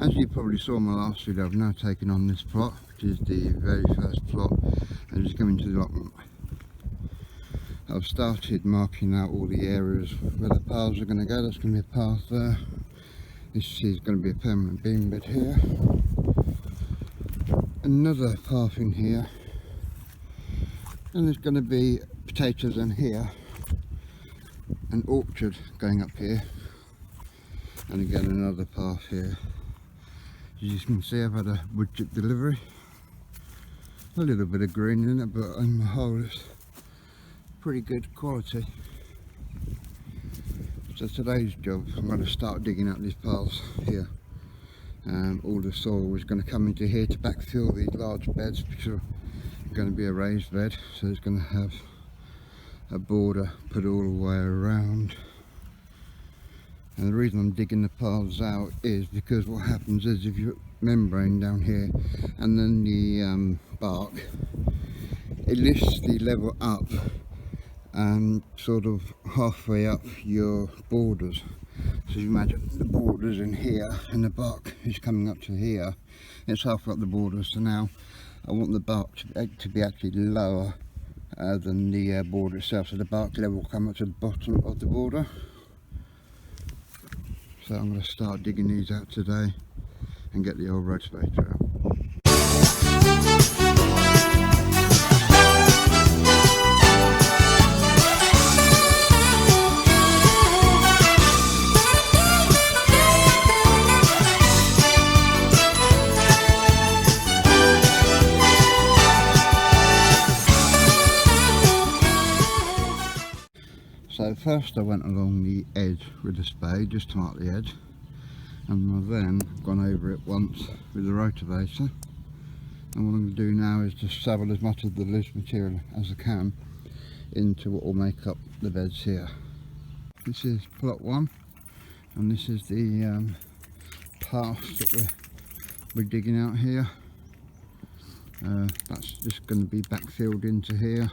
As you probably saw in my last video, I've now taken on this plot, which is the very first plot, and just coming to the allotment. I've started marking out all the areas where the paths are going to go. That's going to be a path there. This is going to be a permanent beam bed here. Another path in here. And there's going to be potatoes in here. An orchard going up here. And again another path here. As you can see, I've had a wood chip delivery. A little bit of green in it, but on the whole it's pretty good quality. So today's job, I'm going to start digging out these paths here. All the soil is going to come into here to backfill these large beds, which are going to be a raised bed. So it's going to have a border put all the way around. And the reason I'm digging the paths out is because what happens is if you put membrane down here and then the bark, it lifts the level up and sort of halfway up your borders. So you imagine the borders in here and the bark is coming up to here. It's halfway up the borders, so now I want the bark to be actually lower than the border itself, so the bark level will come up to the bottom of the border. So I'm going to start digging these out today and get the old rotavator out. So first I went along the edge with the spade just to mark the edge, and I've then gone over it once with the rotavator, and what I'm going to do now is just shovel as much of the loose material as I can into what will make up the beds here. This is plot 1, and this is the path that we're digging out here. That's just going to be backfilled into here.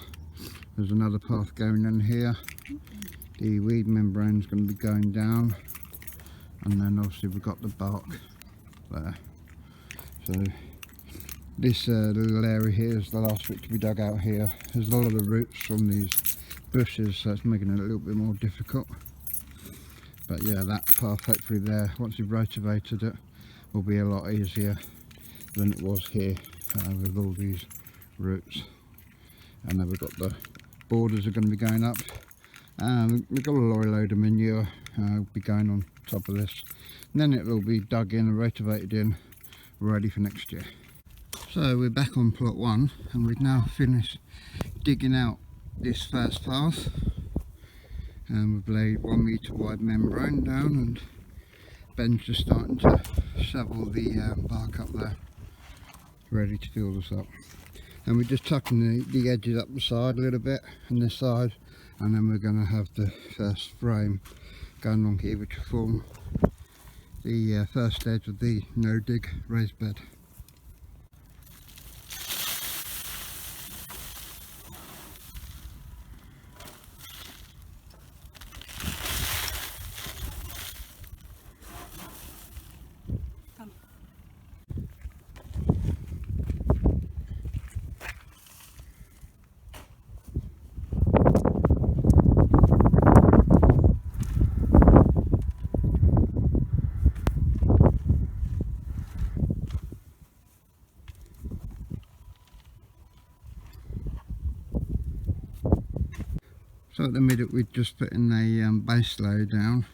There's another path going in here. The weed membrane is going to be going down, and then obviously we've got the bark there. So this little area here is the last bit to be dug out here. There's a lot of roots from these bushes, so it's making it a little bit more difficult. But yeah, that path hopefully there, once you've rotavated it, will be a lot easier than it was here with all these roots. And then we've got the borders are going to be going up. We've got a lorry load of manure will be going on top of this, and then it will be dug in and rotavated in, ready for next year. So we're back on plot 1, and we've now finished digging out this first path, and we've laid 1 metre wide membrane down, and Ben's just starting to shovel the bark up there, ready to fill this up. And we're just tucking the edges up the side a little bit, and this side, and then we're going to have the first frame going along here, which will form the first edge of the no dig raised bed. So at the minute we're just putting a base layer down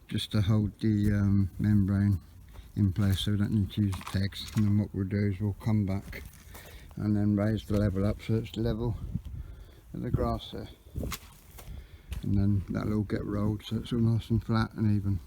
just to hold the membrane in place, so we don't need to use pegs. And then what we'll do is we'll come back and then raise the level up so it's level with the grass there, and then that'll all get rolled so it's all nice and flat and even.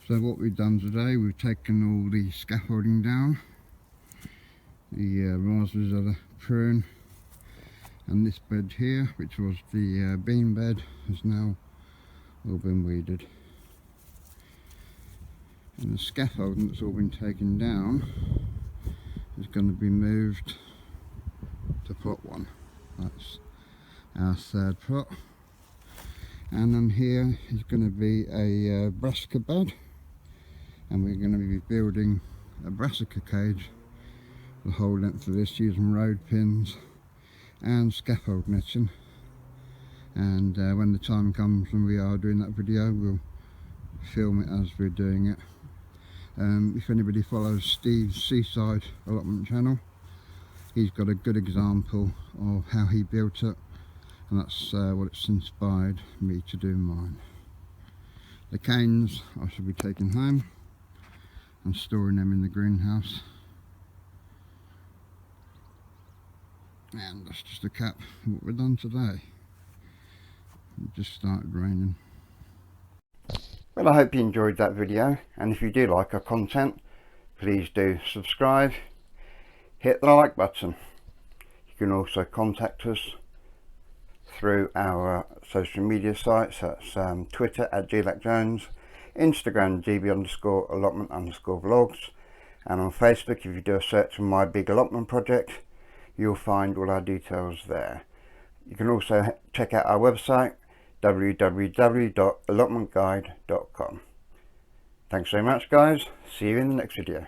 So what we've done today, we've taken all the scaffolding down, the raspberries of the prune, and this bed here, which was the bean bed, has now all been weeded. And the scaffolding that's all been taken down is going to be moved to plot 1. That's our third plot. And then here is going to be a brassica bed, and we're going to be building a brassica cage the whole length of this using road pins and scaffold netting. And when the time comes when we are doing that video, we'll film it as we're doing it. If anybody follows Steve's Seaside Allotment channel, he's got a good example of how he built it, and that's what it's inspired me to do mine. The canes I shall be taking home and storing them in the greenhouse. And that's just a cap of what we've done today. It just started raining. Well, I hope you enjoyed that video, and if you do like our content, please do subscribe, hit the like button. You can also contact us through our social media sites. That's Twitter at @GLACJones, Instagram GB_allotment_vlogs, and on Facebook, if you do a search for My Big Allotment Project, you'll find all our details there. You can also check out our website, www.allotmentguide.com. Thanks very much, guys. See you in the next video.